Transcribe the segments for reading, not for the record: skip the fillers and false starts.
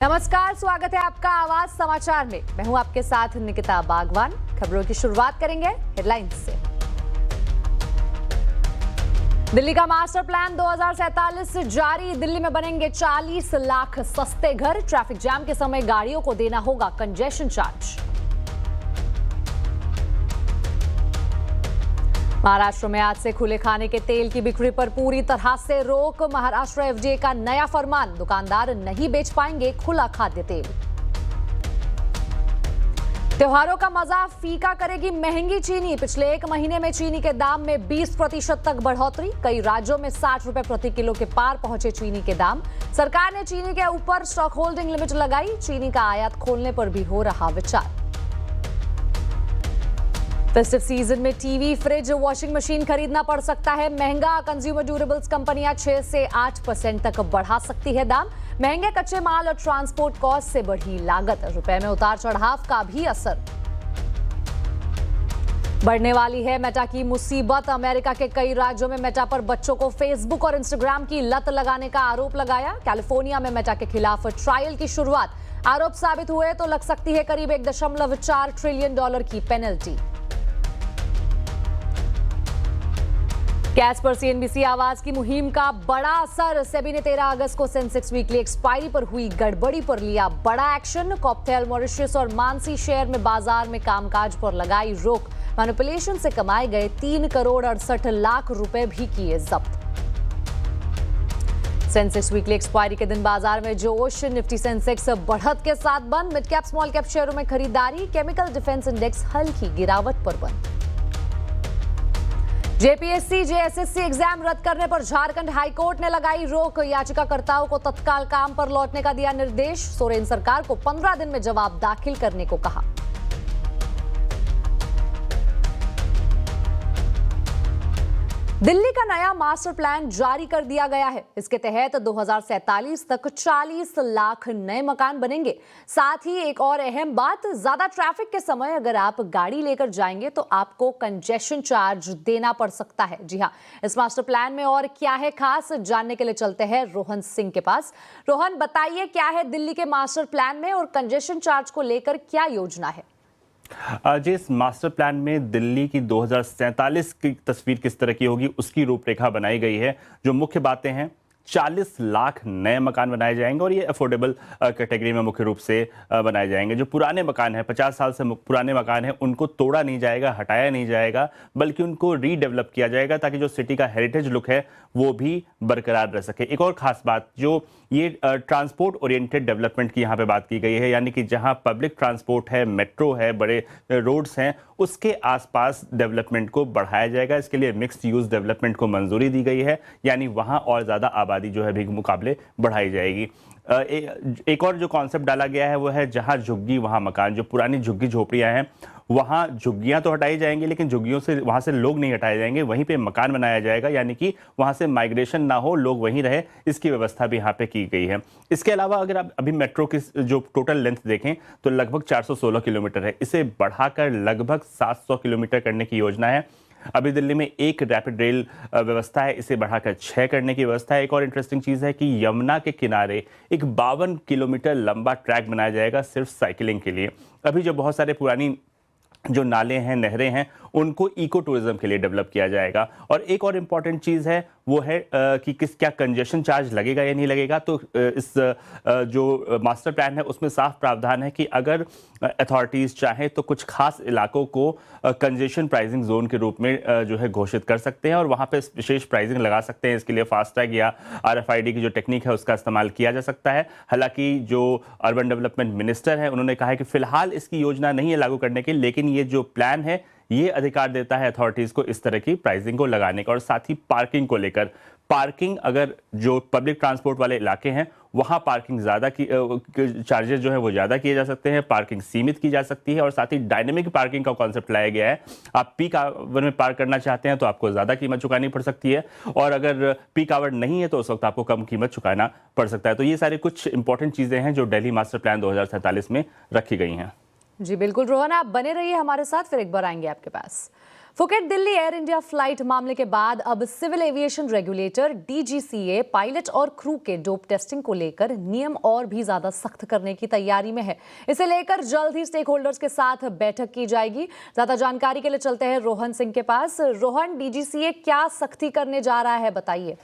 नमस्कार, स्वागत है आपका आवाज समाचार में। मैं हूं आपके साथ निकिता बागवान। खबरों की शुरुआत करेंगे हेडलाइंस से। दिल्ली का मास्टर प्लान 2047 जारी। दिल्ली में बनेंगे 40 लाख सस्ते घर। ट्रैफिक जाम के समय गाड़ियों को देना होगा कंजेशन चार्ज। महाराष्ट्र में आज से खुले खाने के तेल की बिक्री पर पूरी तरह से रोक। महाराष्ट्र एफडीए का नया फरमान, दुकानदार नहीं बेच पाएंगे खुला खाद्य तेल। त्योहारों का मजा फीका करेगी महंगी चीनी। पिछले एक महीने में चीनी के दाम में 20% तक बढ़ोतरी। कई राज्यों में 60 रुपए प्रति किलो के पार पहुंचे चीनी के दाम। सरकार ने चीनी के ऊपर स्टॉक होल्डिंग लिमिट लगाई। चीनी का आयात खोलने पर भी हो रहा विचार। फेस्टिव सीजन में टीवी, फ्रिज, वॉशिंग मशीन खरीदना पड़ सकता है महंगा। कंज्यूमर ड्यूरेबल्स कंपनियां 6 से 8% तक बढ़ा सकती है दाम। महंगे कच्चे माल और ट्रांसपोर्ट कॉस्ट से बढ़ी लागत। रुपए में उतार चढ़ाव का भी असर। बढ़ने वाली है मेटा की मुसीबत। अमेरिका के कई राज्यों में मेटा पर बच्चों को फेसबुक और इंस्टाग्राम की लत लगाने का आरोप लगाया। कैलिफोर्निया में मेटा के खिलाफ ट्रायल की शुरुआत। आरोप साबित हुए तो लग सकती है करीब $1.4 ट्रिलियन की पेनल्टी। कैच पर सीएनबीसी आवाज की मुहिम का बड़ा असर। सेबी ने 13 अगस्त को सेंसेक्स वीकली एक्सपायरी पर हुई गड़बड़ी पर लिया बड़ा एक्शन। कॉकटेल, मॉरिशस और मानसी शेयर में बाजार में कामकाज पर लगाई रोक। मैनिपुलेशन से कमाए गए 3 करोड़ 68 लाख रुपए भी किए जब्त। सेंसेक्स वीकली एक्सपायरी के दिन बाजार में जोश। निफ्टी सेंसेक्स बढ़त के साथ बंद। मिड कैप स्मॉल कैप शेयरों में खरीदारी। केमिकल डिफेंस इंडेक्स हल्की गिरावट पर बंद। जेपीएससी जेएसएससी एग्जाम रद्द करने पर झारखंड हाईकोर्ट ने लगाई रोक। याचिकाकर्ताओं को तत्काल काम पर लौटने का दिया निर्देश। सोरेन सरकार को 15 दिन में जवाब दाखिल करने को कहा। दिल्ली का नया मास्टर प्लान जारी कर दिया गया है। इसके तहत 2047 तक 40 लाख नए मकान बनेंगे। साथ ही एक और अहम बात, ज्यादा ट्रैफिक के समय अगर आप गाड़ी लेकर जाएंगे तो आपको कंजेशन चार्ज देना पड़ सकता है। जी हाँ, इस मास्टर प्लान में और क्या है खास, जानने के लिए चलते हैं रोहन सिंह के पास। रोहन, बताइए क्या है दिल्ली के मास्टर प्लान में और कंजेशन चार्ज को लेकर क्या योजना है? जी, इस मास्टर प्लान में दिल्ली की 2047 की तस्वीर किस तरह की होगी उसकी रूपरेखा बनाई गई है। जो मुख्य बातें हैं, 40 लाख नए मकान बनाए जाएंगे और ये अफोर्डेबल कैटेगरी में मुख्य रूप से बनाए जाएंगे। जो पुराने मकान हैं, 50 साल से पुराने मकान हैं, उनको तोड़ा नहीं जाएगा, हटाया नहीं जाएगा, बल्कि उनको रीडेवलप किया जाएगा ताकि जो सिटी का हेरिटेज लुक है वो भी बरकरार रह सके। एक और खास बात, जो ये ट्रांसपोर्ट ओरिएंटेड डेवलपमेंट की यहाँ पे बात की गई है, यानी कि जहाँ पब्लिक ट्रांसपोर्ट है, मेट्रो है, बड़े रोड्स हैं, उसके आसपास डेवलपमेंट को बढ़ाया जाएगा। इसके लिए मिक्स्ड यूज डेवलपमेंट को मंजूरी दी गई है, यानी वहाँ और ज़्यादा आबादी जो है भी मुकाबले बढ़ाई जाएगी। एक और जो कॉन्सेप्ट डाला गया है वो है जहाँ झुग्गी वहाँ मकान। जो पुरानी झुग्गी झोपड़ियाँ हैं वहाँ झुग्गियाँ तो हटाई जाएंगी, लेकिन झुग्गियों से वहाँ से लोग नहीं हटाए जाएंगे, वहीं पे मकान बनाया जाएगा, यानी कि वहाँ से माइग्रेशन ना हो, लोग वहीं रहे, इसकी व्यवस्था भी यहाँ पे की गई है। इसके अलावा अगर आप अभी मेट्रो की जो टोटल लेंथ देखें तो लगभग 416 किलोमीटर है। इसे बढ़ाकर लगभग 700 किलोमीटर करने की योजना है। अभी दिल्ली में एक रैपिड रेल व्यवस्था है, इसे बढ़ाकर 6 करने की व्यवस्था है। एक और इंटरेस्टिंग चीज़ है कि यमुना के किनारे एक 52 किलोमीटर लंबा ट्रैक बनाया जाएगा सिर्फ साइकिलिंग के लिए। अभी जो बहुत सारे पुरानी जो नाले हैं, नहरें हैं, उनको इको टूरिज्म के लिए डेवलप किया जाएगा। और एक और इम्पॉर्टेंट चीज़ है वो है कि क्या कंजेशन चार्ज लगेगा या नहीं लगेगा। तो इस जो मास्टर प्लान है उसमें साफ प्रावधान है कि अगर अथॉरिटीज़ चाहें तो कुछ खास इलाकों को कंजेशन प्राइसिंग जोन के रूप में जो है घोषित कर सकते हैं और वहाँ पे विशेष प्राइसिंग लगा सकते हैं। इसके लिए फास्टैग या RFID की जो टेक्निक है उसका इस्तेमाल किया जा सकता है। हालांकि जो अर्बन डेवलपमेंट मिनिस्टर है उन्होंने कहा है कि फिलहाल इसकी योजना नहीं है लागू करने की, लेकिन ये जो प्लान है ये अधिकार देता है अथॉरिटीज को इस तरह की प्राइसिंग को लगाने का। और साथ ही पार्किंग को लेकर, पार्किंग अगर जो पब्लिक ट्रांसपोर्ट वाले इलाके हैं वहाँ पार्किंग ज़्यादा की चार्जेस जो है वो ज़्यादा किए जा सकते हैं, पार्किंग सीमित की जा सकती है। और साथ ही डायनेमिक पार्किंग का कॉन्सेप्ट लाया गया है। आप पीक आवर में पार्क करना चाहते हैं तो आपको ज़्यादा कीमत चुकानी पड़ सकती है, और अगर पीक आवर नहीं है तो उस वक्त आपको कम कीमत चुकाना पड़ सकता है। तो ये सारी कुछ इंपॉर्टेंट चीज़ें हैं जो दिल्ली मास्टर प्लान 2047 में रखी गई हैं। जी बिल्कुल रोहन, आप बने रहिए हमारे साथ, फिर एक बार आएंगे आपके पास। Phuket Delhi Air India flight मामले के बाद अब civil aviation regulator DGCA pilot और क्रू के डोप टेस्टिंग को लेकर नियम और भी ज्यादा सख्त करने की तैयारी में है। इसे लेकर जल्द ही स्टेक होल्डर्स के साथ बैठक की जाएगी। ज्यादा जानकारी के लिए चलते हैं रोहन सिंह के पास। रोहन, डीजीसीए क्या सख्ती करने जा रहा है, बताइए।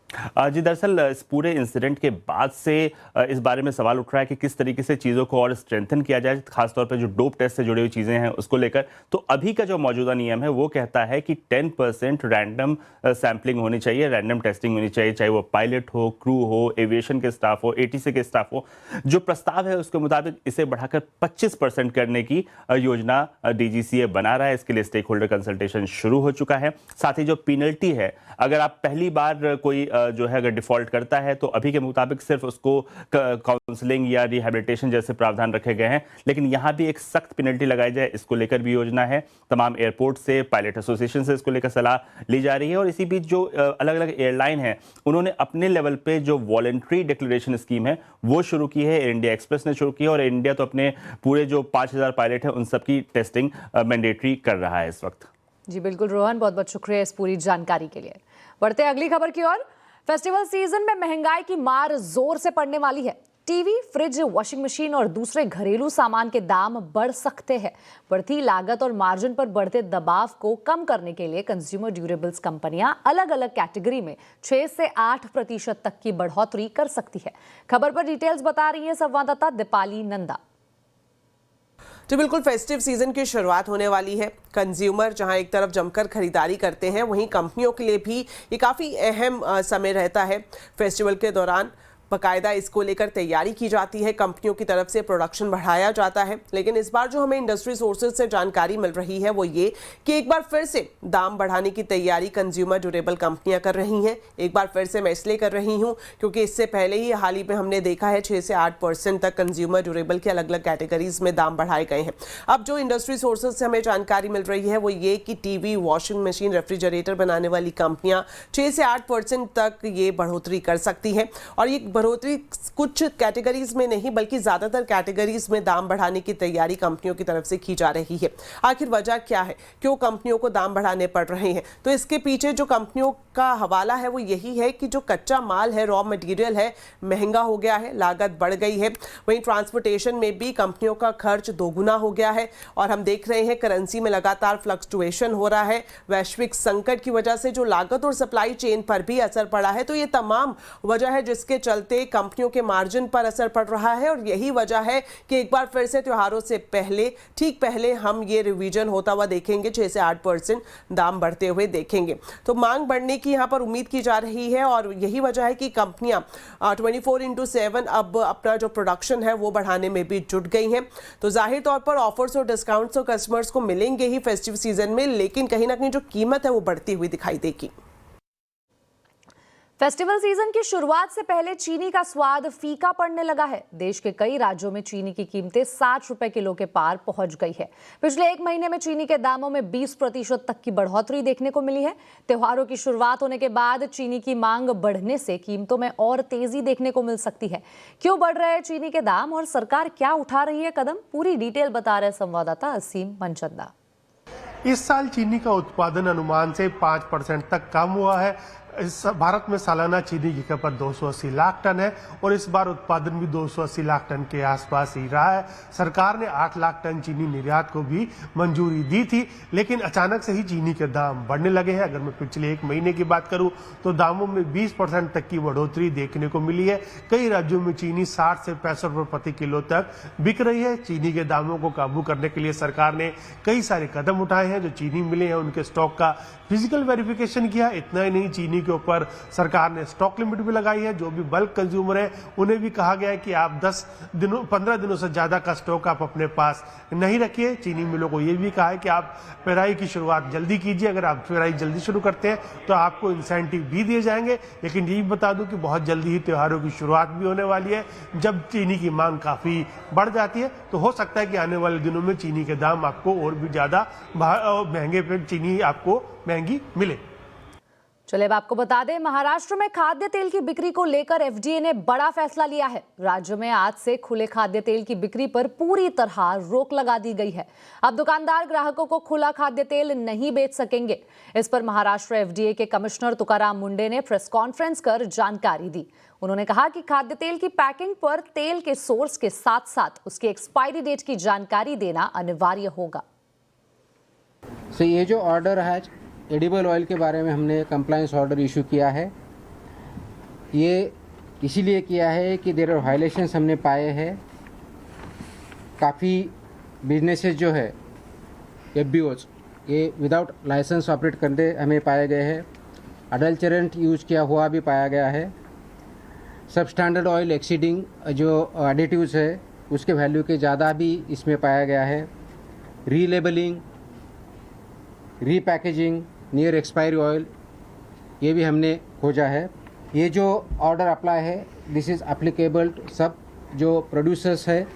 जी, दरअसल इस पूरे इंसिडेंट के बाद से इस बारे में सवाल उठ रहा है कि किस तरीके से चीज़ों को और स्ट्रेंथन किया जाए, खासतौर पे जो डोप टेस्ट से जुड़ी हुई चीज़ें हैं उसको लेकर। तो अभी का जो मौजूदा नियम है वो कहता है कि 10% रैंडम सैम्पलिंग होनी चाहिए, रैंडम टेस्टिंग होनी चाहिए, चाहे वो पायलट हो, क्रू हो, एविएशन के स्टाफ हो, एटीसी के स्टाफ हो। जो प्रस्ताव है उसके मुताबिक इसे बढ़ाकर 25% करने की योजना डीजीसीए बना रहा है। इसके लिए स्टेक होल्डर कंसल्टेशन शुरू हो चुका है। साथ ही जो पेनल्टी है, अगर आप पहली बार कोई जो है अगर डिफॉल्ट करता है तो अभी के मुताबिक सिर्फ उसको काउंसलिंग या रिहैबिलिटेशन जैसे प्रावधान रखे गए हैं, लेकिन यहां भी एक सख्त पेनल्टी लगाई जाए, इसको लेकर भी योजना है। तमाम एयरपोर्ट से, पायलट एसोसिएशन से इसको लेकर सलाह ली जा रही है। और इसी बीच जो अलग अलग एयरलाइन है उन्होंने अपने लेवल पे जो वॉलंटरी डिक्लेरेशन स्कीम है वो शुरू की है। एयर इंडिया एक्सप्रेस ने शुरू की है और एयर इंडिया तो अपने पूरे जो 5000 पायलट है उन सबकी टेस्टिंग मैंडेटरी कर रहा है इस वक्त। जी बिल्कुल रोहन, बहुत बहुत शुक्रिया इस पूरी जानकारी के लिए। बढ़ते हैं अगली खबर की ओर। फेस्टिवल सीजन में महंगाई की मार जोर से पड़ने वाली है। टीवी, फ्रिज, वॉशिंग मशीन और दूसरे घरेलू सामान के दाम बढ़ सकते हैं। बढ़ती लागत और मार्जिन पर बढ़ते दबाव को कम करने के लिए कंज्यूमर ड्यूरेबल्स कंपनियां अलग अलग कैटेगरी में 6 से 8% तक की बढ़ोतरी कर सकती है। खबर पर डिटेल्स बता रही है संवाददाता दीपाली नंदा। तो बिल्कुल फेस्टिव सीजन की शुरुआत होने वाली है। कंज्यूमर जहां एक तरफ जमकर खरीदारी करते हैं, वहीं कंपनियों के लिए भी ये काफ़ी अहम समय रहता है। फेस्टिवल के दौरान बाकायदा इसको लेकर तैयारी की जाती है, कंपनियों की तरफ से प्रोडक्शन बढ़ाया जाता है। लेकिन इस बार जो हमें इंडस्ट्री सोर्सेज से जानकारी मिल रही है वो ये कि एक बार फिर से दाम बढ़ाने की तैयारी कंज्यूमर ड्यूरेबल कंपनियां कर रही हैं। एक बार फिर से मैं इसलिए कर रही हूं क्योंकि इससे पहले ही हाल ही में हमने देखा है 6 से 8% तक कंज्यूमर ड्यूरेबल के अलग अलग कैटेगरीज में दाम बढ़ाए गए हैं। अब जो इंडस्ट्री सोर्सेज से हमें जानकारी मिल रही है वो ये कि टीवी, वॉशिंग मशीन, रेफ्रिजरेटर बनाने वाली कंपनियां 6 से 8% तक ये बढ़ोतरी कर सकती हैं। और ये बढ़ोतरी कुछ कैटेगरीज में नहीं बल्कि ज्यादातर कैटेगरीज में दाम बढ़ाने की तैयारी कंपनियों की तरफ से की जा रही है। आखिर वजह क्या है, क्यों कंपनियों को दाम बढ़ाने पड़ रहे हैं? तो इसके पीछे जो कंपनियों का हवाला है वो यही है कि जो कच्चा माल है, रॉ मटेरियल है, महंगा हो गया है, लागत बढ़ गई है। वहीं ट्रांसपोर्टेशन में भी कंपनियों का खर्च दोगुना हो गया है और हम देख रहे हैं करेंसी में लगातार फ्लक्चुएशन हो रहा है। वैश्विक संकट की वजह से जो लागत और सप्लाई चेन पर भी असर पड़ा है। तो ये तमाम वजह है जिसके चलते कंपनियों के मार्जिन पर असर पड़ रहा है और यही वजह है कि एक बार फिर से त्योहारों से पहले, ठीक पहले हम ये रिवीजन होता हुआ देखेंगे, 6 से 8% दाम बढ़ते हुए देखेंगे। तो मांग बढ़ने की यहाँ पर उम्मीद की जा रही है और यही वजह है कि कंपनियां 24/7 अब अपना जो प्रोडक्शन है वो बढ़ाने में भी जुट गई हैं। तो जाहिर तौर पर ऑफर्स और डिस्काउंट्स तो कस्टमर्स को मिलेंगे ही फेस्टिव सीजन में, लेकिन कहीं ना कहीं जो कीमत है वो बढ़ती हुई दिखाई देगी। फेस्टिवल सीजन की शुरुआत से पहले चीनी का स्वाद फीका पड़ने लगा है। देश के कई राज्यों में चीनी की कीमतें 60 रुपए किलो के पार पहुंच गई है। पिछले एक महीने में चीनी के दामों में 20% तक की बढ़ोतरी देखने को मिली है। त्योहारों की शुरुआत होने के बाद चीनी की मांग बढ़ने से कीमतों में और तेजी देखने को मिल सकती है। क्यों बढ़ रहे हैं चीनी के दाम और सरकार क्या उठा रही है कदम, पूरी डिटेल बता रहे संवाददाता असीम मनचंदा। इस साल चीनी का उत्पादन अनुमान से 5% तक कम हुआ है। इस भारत में सालाना चीनी की खपत 280 लाख टन है और इस बार उत्पादन भी 280 लाख टन के आसपास ही रहा है। सरकार ने 8 लाख टन चीनी निर्यात को भी मंजूरी दी थी, लेकिन अचानक से ही चीनी के दाम बढ़ने लगे हैं। अगर मैं पिछले एक महीने की बात करूं तो दामों में 20% तक की बढ़ोतरी देखने को मिली है। कई राज्यों में चीनी 60 से 65 रुपए प्रति किलो तक बिक रही है। चीनी के दामों को काबू करने के लिए सरकार ने कई सारे कदम उठाए हैं। जो चीनी मिले हैं उनके स्टॉक का फिजिकल वेरिफिकेशन किया। इतना ही नहीं, चीनी के ऊपर सरकार ने स्टॉक लिमिट भी लगाई है। जो भी बल्क कंज्यूमर है उन्हें भी कहा गया है कि आप 15 दिनों से ज्यादा का स्टॉक आप अपने पास नहीं रखिए। चीनी मिलों को यह भी कहा है कि आप पेराई की शुरुआत जल्दी कीजिए। अगर आप पेराई जल्दी शुरू करते हैं तो आपको इंसेंटिव भी दिए जाएंगे। लेकिन यही बता दूं कि बहुत जल्दी ही त्योहारों की शुरुआत भी होने वाली है। जब चीनी की मांग काफी बढ़ जाती है तो हो सकता है कि आने वाले दिनों में चीनी के दाम आपको और भी ज्यादा महंगे पे चीनी आपको महंगी मिले। चलिए अब आपको बता दें, महाराष्ट्र में खाद्य तेल की बिक्री को लेकर एफडीए ने बड़ा फैसला लिया है। राज्य में आज से खुले खाद्य तेल की बिक्री पर पूरी तरह रोक लगा दी गई है। अब दुकानदार ग्राहकों को खुला खाद्य तेल नहीं बेच सकेंगे। इस पर महाराष्ट्र एफडीए के कमिश्नर तुकाराम मुंडे ने प्रेस कॉन्फ्रेंस कर जानकारी दी। उन्होंने कहा कि खाद्य तेल की पैकिंग पर तेल के सोर्स के साथ साथ उसकी एक्सपायरी डेट की जानकारी देना अनिवार्य होगा। ये जो ऑर्डर है एडिबल ऑयल के बारे में हमने कंप्लायंस ऑर्डर इशू किया है। ये इसीलिए किया है कि देयर आर वायलेशंस हमने पाए हैं। काफ़ी बिजनेसेस जो है एफबीओज ये विदाउट लाइसेंस ऑपरेट करते हमें पाए गए हैं। अडल्चरेंट यूज किया हुआ भी पाया गया है। सब स्टैंडर्ड ऑयल एक्सीडिंग जो एडिटिव्स है उसके वैल्यू के ज़्यादा भी इसमें पाया गया है। रीलेबलिंग, रीपैकेजिंग, नियर एक्सपायरी ऑयल ये भी हमने खोजा है। ये जो ऑर्डर अप्लाई है दिस इज़ एप्लीकेबल सब जो प्रोड्यूसर्स है,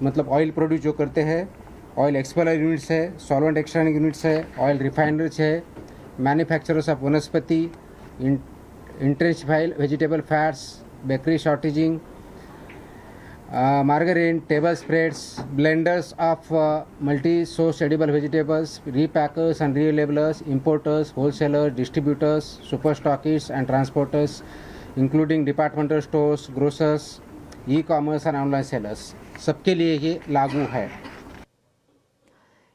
मतलब ऑयल प्रोड्यूस जो करते हैं, ऑयल एक्सपेलर यूनिट्स है, सॉल्वेंट एक्सट्रैक्शन यूनिट्स है, ऑयल रिफाइनरीज है, manufacturers of vanaspati, intensified vegetable fats, bakery shortening, margarine, table spreads, blenders of multi-source edible vegetables, repackers and relabelers, importers, wholesalers, distributors, super stockists and transporters, including departmental stores, grocers, e-commerce and online sellers. सबके लिए ये लागू है।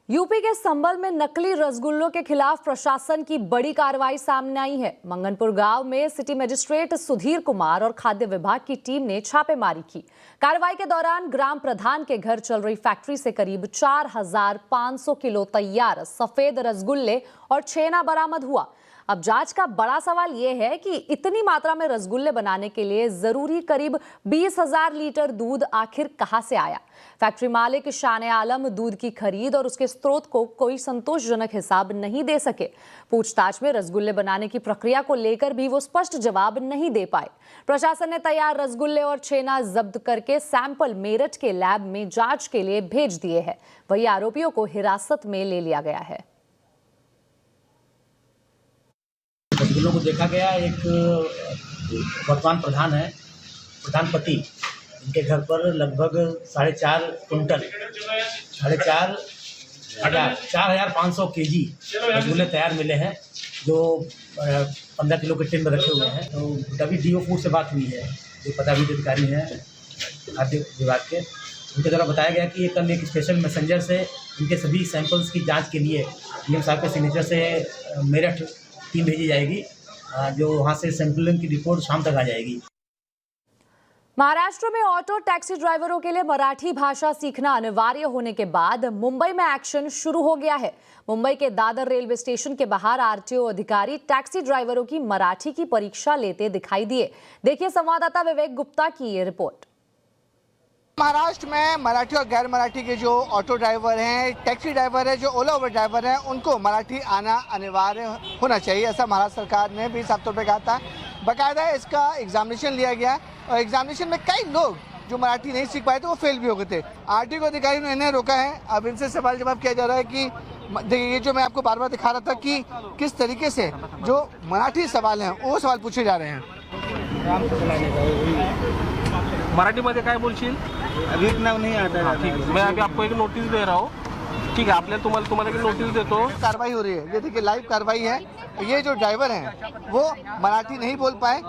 UP के संभल में नकली रसगुल्लों के खिलाफ प्रशासन की बड़ी कार्रवाई सामने आई है। मंगनपुर गांव में सिटी मजिस्ट्रेट सुधीर कुमार और खाद्य विभाग की टीम ने छापेमारी की। कार्रवाई के दौरान ग्राम प्रधान के घर चल रही फैक्ट्री से करीब 4500 किलो तैयार सफेद रसगुल्ले और छेना बरामद हुआ। अब जांच का बड़ा सवाल यह है कि इतनी मात्रा में रसगुल्ले बनाने के लिए जरूरी करीब 20,000 लीटर दूध आखिर कहां से आया। फैक्ट्री मालिक शान आलम दूध की खरीद और उसके स्रोत को कोई संतोषजनक हिसाब नहीं दे सके। पूछताछ में रसगुल्ले बनाने की प्रक्रिया को लेकर भी वो स्पष्ट जवाब नहीं दे पाए। प्रशासन ने तैयार रसगुल्ले और छेना जब्त करके सैंपल मेरठ के लैब में जांच के लिए भेज दिए हैं। वहीं आरोपियों को हिरासत में ले लिया गया है। रसगुल्लों को देखा गया, एक वर्तमान प्रधान है, प्रधान पति, इनके घर पर लगभग 4.5 कुंटल 4,500 केजी रसगुल्ले तैयार मिले हैं, जो 15 किलो के टिन में रखे हुए हैं। तो WDO फूड से बात हुई है, जो पदाधिकारी अधिकारी हैं खाद्य विभाग के, उनके द्वारा बताया गया कि कल एक स्पेशल मैसेंजर से इनके सभी सैंपल्स की जाँच के लिए DM साहब के सिग्नेचर से मेरठ टीम भेजी जाएगी, जो वहाँ से सैंपलिंग की रिपोर्ट शाम तक आ जाएगी। महाराष्ट्र में ऑटो टैक्सी ड्राइवरों के लिए मराठी भाषा सीखना अनिवार्य होने के बाद मुंबई में एक्शन शुरू हो गया है। मुंबई के दादर रेलवे स्टेशन के बाहर RTO अधिकारी टैक्सी ड्राइवरों की मराठी की परीक्षा लेते दिखाई दिए। देखिए संवाददाता विवेक गुप्ता की ये रिपोर्ट। महाराष्ट्र में मराठी और गैर मराठी के जो ऑटो ड्राइवर हैं, टैक्सी ड्राइवर हैं, जो ओला उबर ड्राइवर हैं, उनको मराठी आना अनिवार्य होना चाहिए, ऐसा महाराष्ट्र सरकार ने भी साफ तौर पर कहा था। बाकायदा इसका एग्जामिनेशन लिया गया और एग्जामिनेशन में कई लोग जो मराठी नहीं सीख पाए थे वो फेल भी हो गए थे। RTO अधिकारी ने इन्हें रोका है। अब इनसे सवाल जवाब किया जा रहा है कि ये जो मैं आपको बार बार दिखा रहा था कि किस तरीके से जो मराठी सवाल हैं वो सवाल पूछे जा रहे हैं। मराठीमध्ये काय बोलशील? अभी इतना नहीं आता है। ठीक है, मैं अभी आपको एक नोटिस दे रहा हूँ। ठीक है, आपने तुम्हाला एक नोटिस देतो। कार्रवाई हो रही है, ये देखिए लाइव कार्रवाई है। ये जो ड्राइवर हैं वो मराठी नहीं बोल पाए।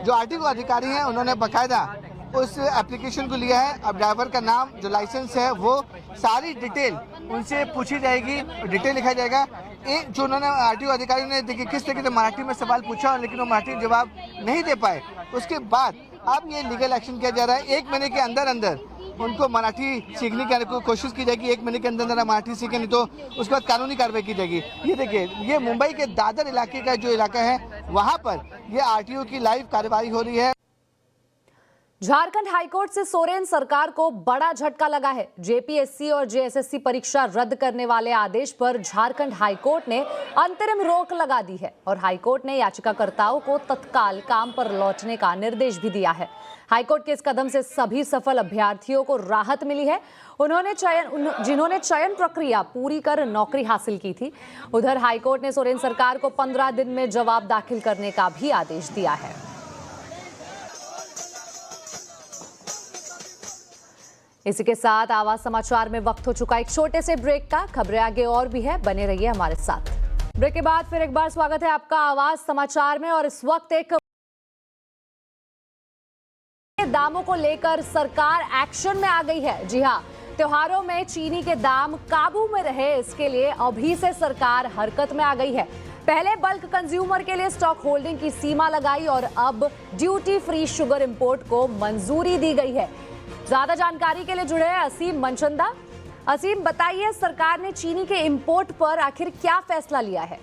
जो RTO अधिकारी हैं उन्होंने बाकायदा उस एप्लीकेशन को लिया है। अब ड्राइवर का नाम, जो लाइसेंस है, वो सारी डिटेल उनसे पूछी जाएगी, डिटेल लिखा जाएगा। एक जो उन्होंने RTO अधिकारी ने देखिए किस तरीके से मराठी में सवाल पूछा, लेकिन वो मराठी जवाब नहीं दे पाए। उसके बाद अब ये लीगल एक्शन किया जा रहा है। 1 महीने के अंदर अंदर उनको मराठी सीखने की कोशिश की जाएगी। 1 महीने के अंदर अंदर मराठी सीखे, नहीं तो उसके बाद कानूनी कार्रवाई की जाएगी। ये देखिए, ये मुंबई के दादर इलाके का जो इलाका है, वहाँ पर ये RTO की लाइव कार्रवाई हो रही है। झारखंड हाईकोर्ट से सोरेन सरकार को बड़ा झटका लगा है। जेपीएससी और जेएसएससी परीक्षा रद्द करने वाले आदेश पर झारखंड हाईकोर्ट ने अंतरिम रोक लगा दी है और हाईकोर्ट ने याचिकाकर्ताओं को तत्काल काम पर लौटने का निर्देश भी दिया है। हाईकोर्ट के इस कदम से सभी सफल अभ्यर्थियों को राहत मिली है। जिन्होंने चयन प्रक्रिया पूरी कर नौकरी हासिल की थी। उधर हाईकोर्ट ने सोरेन सरकार को 15 दिन में जवाब दाखिल करने का भी आदेश दिया है। इसी के साथ आवाज समाचार में वक्त हो चुका एक छोटे से ब्रेक का। खबरें आगे और भी है, बने रहिए हमारे साथ। ब्रेक के बाद फिर एक बार स्वागत है आपका आवाज समाचार में। और इस वक्त एक दामों को लेकर सरकार एक्शन में आ गई है। जी हां, त्योहारों में चीनी के दाम काबू में रहे, इसके लिए अभी से सरकार हरकत में आ गई है। पहले बल्क कंज्यूमर के लिए स्टॉक होल्डिंग की सीमा लगाई और अब ड्यूटी फ्री शुगर इंपोर्ट को मंजूरी दी गई है। ज्यादा जानकारी के लिए जुड़े हैं असीम मनचंदा। असीम, बताइए सरकार ने चीनी के इंपोर्ट पर आखिर क्या फैसला लिया है?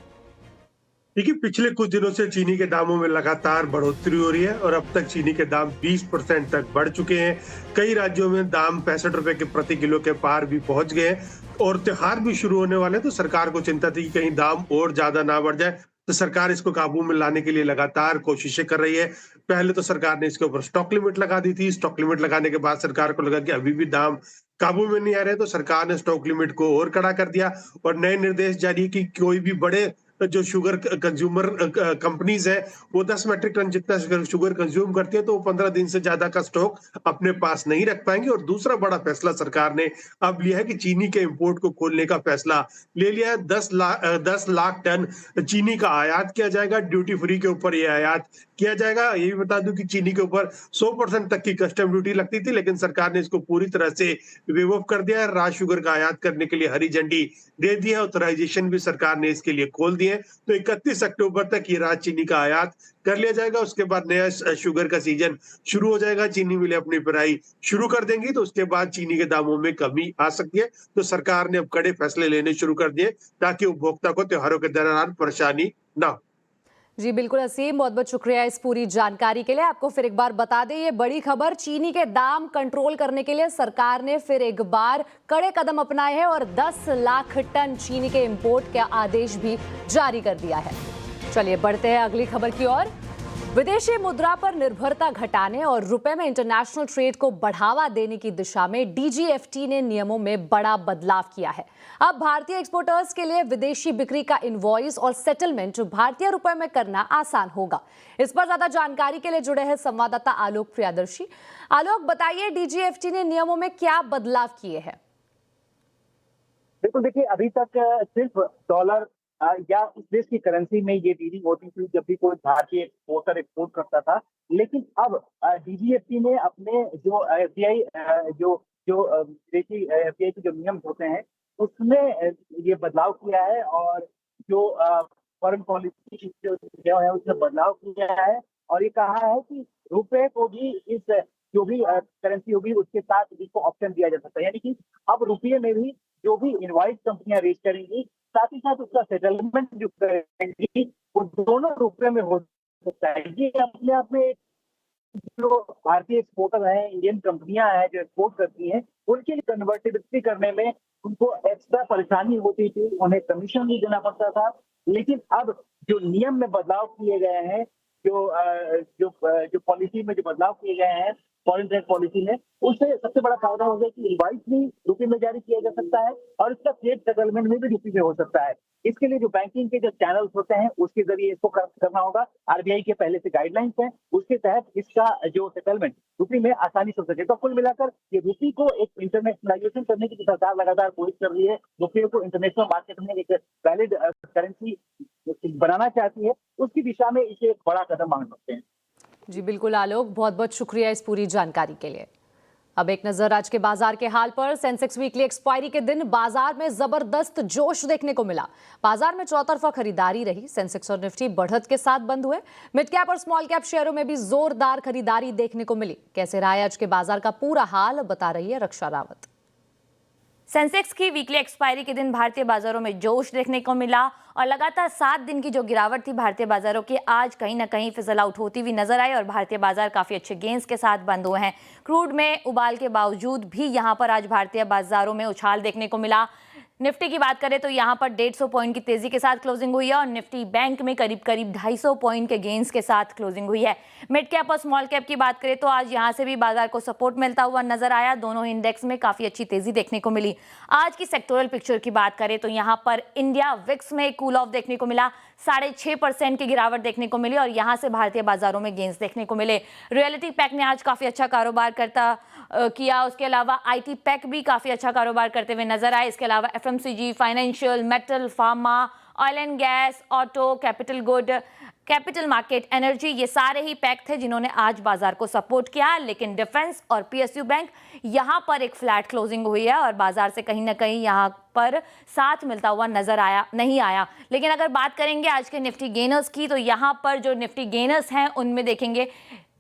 देखिए, पिछले कुछ दिनों से चीनी के दामों में लगातार बढ़ोतरी हो रही है और अब तक चीनी के दाम 20% तक बढ़ चुके हैं। कई राज्यों में दाम 65 रुपए के प्रति किलो के पार भी पहुंच गए और त्योहार भी शुरू होने वाले, तो सरकार को चिंता थी कि कहीं दाम और ज्यादा ना बढ़ जाए, तो सरकार इसको काबू में लाने के लिए लगातार कोशिशें कर रही है। पहले तो सरकार ने इसके ऊपर स्टॉक लिमिट लगा दी थी। स्टॉक लिमिट लगाने के बाद सरकार को लगा कि अभी भी दाम काबू में नहीं आ रहे, तो सरकार ने स्टॉक लिमिट को और कड़ा कर दिया और नए निर्देश जारी कि कोई भी बड़े जो शुगर कंज्यूमर कंपनीज है वो 10 मैट्रिक टन जितना शुगर कंज्यूम करती है तो वो 15 दिन से ज्यादा का स्टॉक अपने पास नहीं रख पाएंगे। और दूसरा बड़ा फैसला सरकार ने अब लिया है कि चीनी के इंपोर्ट को खोलने का फैसला ले लिया है। 10 लाख टन चीनी का आयात किया जाएगा। ड्यूटी फ्री के ऊपर ये आयात किया जाएगा। ये भी बता दूं कि चीनी के ऊपर 100% तक की कस्टम ड्यूटी लगती थी, लेकिन सरकार ने इसको पूरी तरह से वेव ऑफ कर दिया है। रॉ शुगर का आयात करने के लिए हरी झंडी दे दी है। ऑथराइजेशन भी सरकार ने इसके लिए खोल दी है। तो 31 अक्टूबर तक ये राज चीनी का आयात कर लिया जाएगा। उसके बाद नया शुगर का सीजन शुरू हो जाएगा। चीनी मिलें अपनी पेराई शुरू कर देंगी, तो उसके बाद चीनी के दामों में कमी आ सकती है। तो सरकार ने अब कड़े फैसले लेने शुरू कर दिए ताकि उपभोक्ता को त्योहारों के दौरान परेशानी ना हो। जी बिल्कुल असीम, बहुत बहुत शुक्रिया इस पूरी जानकारी के लिए। आपको फिर एक बार बता दें, ये बड़ी खबर, चीनी के दाम कंट्रोल करने के लिए सरकार ने फिर एक बार कड़े कदम अपनाए हैं और 10 लाख टन चीनी के इंपोर्ट का आदेश भी जारी कर दिया है। चलिए बढ़ते हैं अगली खबर की ओर। विदेशी मुद्रा पर निर्भरता घटाने और रुपए में इंटरनेशनल ट्रेड को बढ़ावा देने की दिशा में डीजीएफटी ने नियमों में बड़ा बदलाव किया है। अब भारतीय एक्सपोर्टर्स के लिए विदेशी बिक्री का इनवॉइस और सेटलमेंट भारतीय रुपए में करना आसान होगा। इस पर ज्यादा जानकारी के लिए जुड़े हैं संवाददाता आलोक प्रियदर्शी। आलोक, बताइए डीजीएफटी ने नियमों में क्या बदलाव किए हैं? बिल्कुल, देखिए अभी तक सिर्फ डॉलर या उस देश की करेंसी में ये डीलिंग होती थी जब भी कोई भारतीय एक्सपोर्टर एक्सपोर्ट करता था। लेकिन अब डीजीएफटी ने अपने जो एफडीआई विदेशी एफडीआई के जो नियम होते हैं उसमें ये बदलाव किया है और जो फॉरेन पॉलिसी जो है उसमें बदलाव किया है और ये कहा है कि रुपए को भी इस जो भी करेंसी होगी उसके साथ इसको ऑप्शन दिया जा सकता है। यानी कि अब रुपये में भी जो भी इनवॉइस कंपनियां रेज करेंगी, साथ ही साथ उसका सेटलमेंट जो करेंगी वो दोनों रुपये में हो सकता है। ये अपने आप में जो भारतीय एक्सपोर्टर हैं, इंडियन कंपनियां हैं जो एक्सपोर्ट करती हैं, उनके लिए कन्वर्टिबिलिटी करने में उनको एक्स्ट्रा परेशानी होती थी, उन्हें कमीशन भी देना पड़ता था। लेकिन अब जो नियम में बदलाव किए गए हैं, जो पॉलिसी में जो बदलाव किए गए हैं फॉरेन ट्रेड पॉलिसी में, उससे सबसे बड़ा फायदा हो गया कि इनवॉइस भी रुपये में जारी किया जा सकता है और इसका ट्रेड सेटलमेंट में भी रुपये में हो सकता है। इसके लिए जो बैंकिंग के जो चैनल्स होते हैं उसके जरिए इसको करना होगा। आरबीआई के पहले से गाइडलाइंस हैं, उसके तहत इसका जो सेटलमेंट रुपये में आसानी से हो सके। तो कुल मिलाकर ये रुपये को एक इंटरनेशनलाइजेशन करने की सरकार लगातार कोशिश कर रही है। रुपये को इंटरनेशनल मार्केट में एक वैलिड करेंसी बनाना चाहती है, उसकी दिशा में इसे एक बड़ा कदम मान सकते हैं। जी बिल्कुल आलोक, बहुत बहुत शुक्रिया इस पूरी जानकारी के लिए। अब एक नजर आज के बाजार के हाल पर। सेंसेक्स वीकली एक्सपायरी के दिन बाजार में जबरदस्त जोश देखने को मिला। बाजार में चौतरफा खरीदारी रही। सेंसेक्स और निफ्टी बढ़त के साथ बंद हुए। मिड कैप और स्मॉल कैप शेयरों में भी जोरदार खरीदारी देखने को मिली। कैसे रहा आज के बाजार का पूरा हाल, बता रही है रक्षा रावत। सेंसेक्स की वीकली एक्सपायरी के दिन भारतीय बाजारों में जोश देखने को मिला और लगातार 7 दिन की जो गिरावट थी भारतीय बाजारों की आज कहीं ना कहीं फिसल आउट होती हुई नजर आई और भारतीय बाजार काफी अच्छे गेंस के साथ बंद हुए हैं। क्रूड में उबाल के बावजूद भी यहां पर आज भारतीय बाजारों में उछाल देखने को मिला। निफ्टी की बात करें तो यहां पर 150 पॉइंट की तेजी के साथ क्लोजिंग हुई है और निफ्टी बैंक में करीब 250 पॉइंट के गेंस के साथ क्लोजिंग हुई है। मिड कैप और स्मॉल कैप की बात करें तो आज यहां से भी बाजार को सपोर्ट मिलता हुआ नजर आया। दोनों इंडेक्स में काफी अच्छी तेजी देखने को मिली। आज की सेक्टोरल पिक्चर की बात करें तो यहां पर इंडिया विक्स में कूल ऑफ देखने को मिला, 6.5% की गिरावट देखने को मिली और यहां से भारतीय बाजारों में गेंस देखने को मिले। रियलिटी पैक ने आज काफी अच्छा कारोबार किया। उसके अलावा आईटी पैक भी काफी अच्छा कारोबार करते हुए नजर आए। इसके अलावा FMCG, financial, metal, pharma, oil and gas, auto, capital good, capital market, energy, ये सारे ही पैक थे जिन्होंने आज बाजार को सपोर्ट किया। लेकिन डिफेंस और पीएसयू बैंक यहां पर एक फ्लैट क्लोजिंग हुई है और बाजार से कहीं ना कहीं यहां पर साथ मिलता हुआ नजर नहीं आया। लेकिन अगर बात करेंगे आज के निफ्टी गेनर्स की तो यहां पर जो निफ्टी गेनर्स हैं उनमें देखेंगे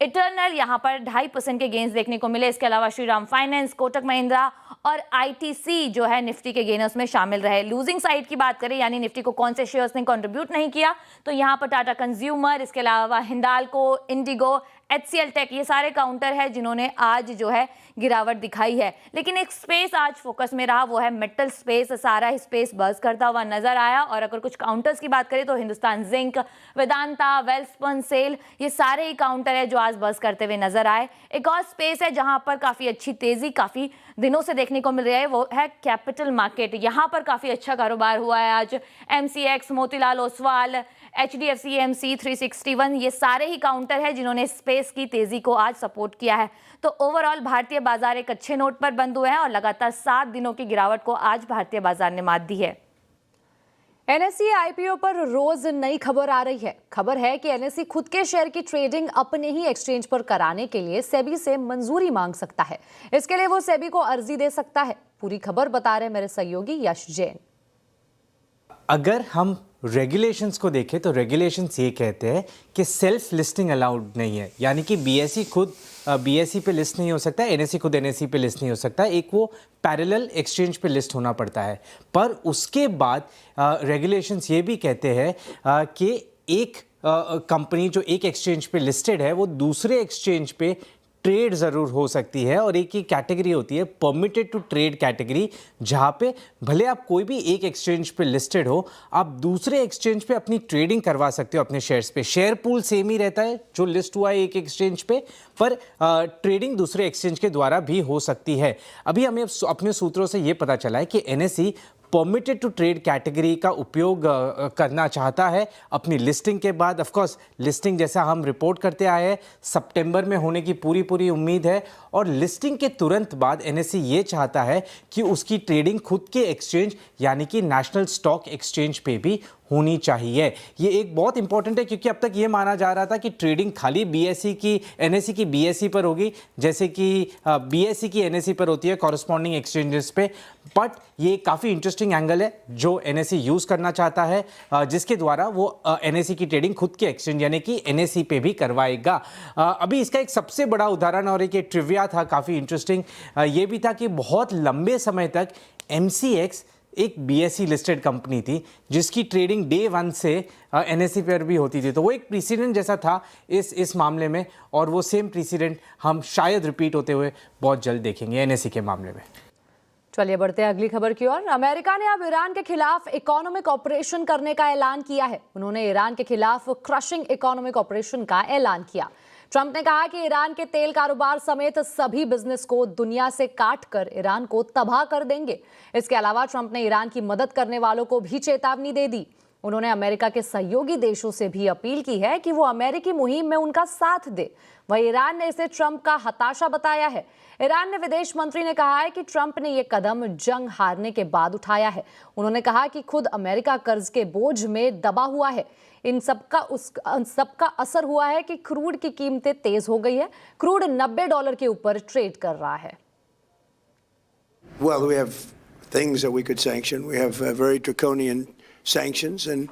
इटर्नल यहां पर 2.5% के गेंस देखने को मिले। इसके अलावा श्रीराम फाइनेंस, कोटक महिंद्रा और आईटीसी जो है निफ्टी के गेनर्स में शामिल रहे। लूजिंग साइड की बात करें यानी निफ्टी को कौन से शेयर्स ने कंट्रीब्यूट नहीं किया तो यहां पर टाटा कंज्यूमर, इसके अलावा हिंडाल्को, इंडिगो, एचसीएल टेक, ये सारे काउंटर है जिन्होंने आज जो है गिरावट दिखाई है। लेकिन एक स्पेस आज फोकस में रहा, वो है मेटल स्पेस। सारा ही स्पेस बज़ करता हुआ नजर आया और अगर कुछ काउंटर्स की बात करें तो हिंदुस्तान जिंक, वेदांता, वेल्सपन सेल, ये सारे ही काउंटर है जो आज बज़ करते हुए नजर आए। एक और स्पेस है जहां पर काफी अच्छी तेजी काफी दिनों से देखने को मिल रही है, वो है कैपिटल मार्केट। यहां पर काफी अच्छा कारोबार हुआ है आज। MCX, Motilal Oswal, HDFC MC, 361, ये सारे ही काउंटर है जिन्होंने स्पेस की तेजी को आज सपोर्ट किया है। तो ओवरऑल भारतीय बाजार एक अच्छे नोट पर बंद हुए हैं और लगातार 7 दिनों की गिरावट को आज भारतीय बाजार ने मात दी है। एनएसई आईपीओ पर रोज नई खबर आ रही है। खबर है कि एनएसई खुद के शेयर की ट्रेडिंग अपने ही एक्सचेंज पर कराने के लिए सेबी से मंजूरी मांग सकता है। इसके लिए वो सेबी को अर्जी दे सकता है। पूरी खबर बता रहे मेरे सहयोगी यश जैन। अगर हम रेगुलेशंस को देखें तो रेगुलेशंस ये कहते हैं कि सेल्फ लिस्टिंग अलाउड नहीं है, यानी कि बीएसई खुद बीएसई पे लिस्ट नहीं हो सकता, एनएसई खुद एनएसई पे लिस्ट नहीं हो सकता, एक वो पैरेलल एक्सचेंज पे लिस्ट होना पड़ता है। पर उसके बाद रेगुलेशंस ये भी कहते हैं कि एक कंपनी जो एक एक्सचेंज पे लिस्टेड है वो दूसरे एक्सचेंज पे ट्रेड ज़रूर हो सकती है और एक ही कैटेगरी होती है परमिटेड टू ट्रेड कैटेगरी, जहाँ पे भले आप कोई भी एक एक्सचेंज पे लिस्टेड हो, आप दूसरे एक्सचेंज पे अपनी ट्रेडिंग करवा सकते हो अपने शेयर्स पे। शेयर पूल सेम ही रहता है जो लिस्ट हुआ है एक एक्सचेंज पे, पर ट्रेडिंग दूसरे एक्सचेंज के द्वारा भी हो सकती है। अभी हमें अपने सूत्रों से ये पता चला है कि NSE permitted to trade category का उपयोग करना चाहता है अपनी लिस्टिंग के बाद। ऑफ कोर्स लिस्टिंग जैसा हम रिपोर्ट करते आए हैं सितंबर में होने की पूरी उम्मीद है और लिस्टिंग के तुरंत बाद एनएसई ये चाहता है कि उसकी ट्रेडिंग खुद के एक्सचेंज यानी कि नेशनल स्टॉक एक्सचेंज पे भी होनी चाहिए। ये एक बहुत इंपॉर्टेंट है क्योंकि अब तक ये माना जा रहा था कि ट्रेडिंग खाली बीएसई की एनएसई की बीएसई पर होगी, जैसे कि बीएसई की एनएसई पर होती है कॉरस्पॉन्डिंग एक्सचेंजेस पे। बट ये काफ़ी इंटरेस्टिंग एंगल है जो एनएसई यूज़ करना चाहता है, जिसके द्वारा वो एनएसई की ट्रेडिंग खुद के एक्सचेंज यानी कि एनएसई पे भी करवाएगा। अभी इसका एक सबसे बड़ा उदाहरण और एक ट्रिविया था काफ़ी इंटरेस्टिंग, ये भी था कि बहुत लंबे समय तक एमसीएक्स एक बीएसई लिस्टेड कंपनी थी जिसकी ट्रेडिंग डे 1 से एनएसई पर भी होती थी। तो वो एक प्रेसिडेंट जैसा था इस मामले में और वो सेम प्रेसिडेंट हम शायद रिपीट होते हुए बहुत जल्द देखेंगे एनएसई के मामले में। चलिए बढ़ते हैं अगली खबर की ओर। अमेरिका ने अब ईरान के खिलाफ इकोनॉमिक ऑपरेशन करने का ऐलान किया है। उन्होंने ईरान के खिलाफ क्रशिंग इकोनॉमिक ऑपरेशन का ऐलान किया। ट्रंप ने कहा कि ईरान के तेल कारोबार समेत सभी बिजनेस को दुनिया से काटकर ईरान को तबाह कर देंगे। इसके अलावा ट्रंप ने ईरान की मदद करने वालों को भी चेतावनी दे दी। उन्होंने अमेरिका के सहयोगी देशों से भी अपील की है कि वो अमेरिकी मुहिम में उनका साथ दे। वहीं ईरान ने इसे ट्रंप का हताशा बताया है। ईरान ने विदेश मंत्री ने कहा है कि ट्रंप ने यह कदम जंग हारने के बाद उठाया है। उन्होंने कहा कि खुद अमेरिका कर्ज के बोझ में दबा हुआ है। इन सबका असर हुआ है कि क्रूड की कीमतें तेज हो गई है। क्रूड $90 के ऊपर ट्रेड कर रहा है। Well, we have things that we could sanction. We have very draconian sanctions, and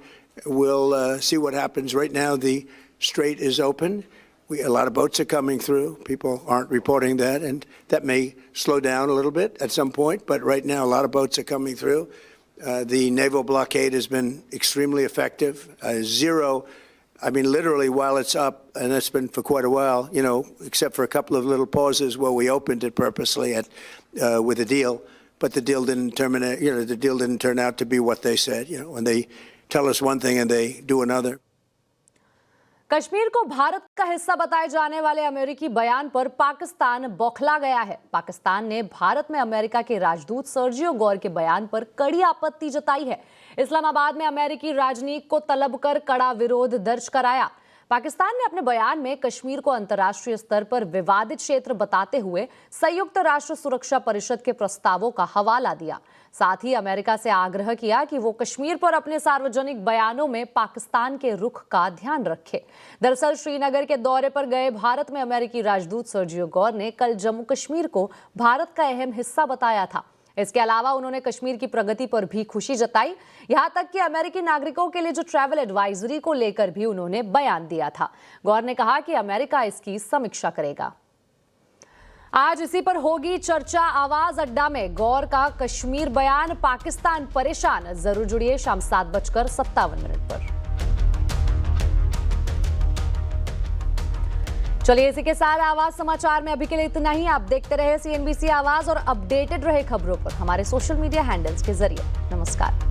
we'll see what happens. Right now, the strait is open. A lot of boats are coming through. People aren't reporting that, and that may slow down a little bit at some point. But right now, a lot of boats are coming through. The naval blockade has been extremely effective. Zero, I mean, literally, while it's up, and it's been for quite a while, you know, except for a couple of little pauses where we opened it purposely with a deal, but the deal didn't terminate. You know, the deal didn't turn out to be what they said. You know, when they tell us one thing and they do another. Kashmir को भारत का हिस्सा बताए जाने वाले अमेरिकी बयान पर पाकिस्तान बौखला गया है। पाकिस्तान ने भारत में अमेरिका के राजदूत सर्जियो गौर के बयान पर कड़ी आपत्ति जताई है। इस्लामाबाद में अमेरिकी राजनयिक को तलब कर कड़ा विरोध दर्ज कराया। पाकिस्तान ने अपने बयान में कश्मीर को अंतर्राष्ट्रीय स्तर पर विवादित क्षेत्र बताते हुए संयुक्त राष्ट्र सुरक्षा परिषद के प्रस्तावों का हवाला दिया। साथ ही अमेरिका से आग्रह किया कि वो कश्मीर पर अपने सार्वजनिक बयानों में पाकिस्तान के रुख का ध्यान रखे। दरअसल श्रीनगर के दौरे पर गए भारत में अमेरिकी राजदूत सर्जियो गौर ने कल जम्मू कश्मीर को भारत का अहम हिस्सा बताया था। इसके अलावा उन्होंने कश्मीर की प्रगति पर भी खुशी जताई। यहां तक कि अमेरिकी नागरिकों के लिए जो ट्रैवल एडवाइजरी को लेकर भी उन्होंने बयान दिया था। गौर ने कहा कि अमेरिका इसकी समीक्षा करेगा। आज इसी पर होगी चर्चा। आवाज अड्डा में गौर का कश्मीर बयान, पाकिस्तान परेशान। जरूर जुड़िए शाम 7:57 पर। चलिए इसी के साथ आवाज समाचार में अभी के लिए इतना ही। आप देखते रहे CNBC आवाज और अपडेटेड रहे खबरों पर हमारे सोशल मीडिया हैंडल्स के जरिए। नमस्कार।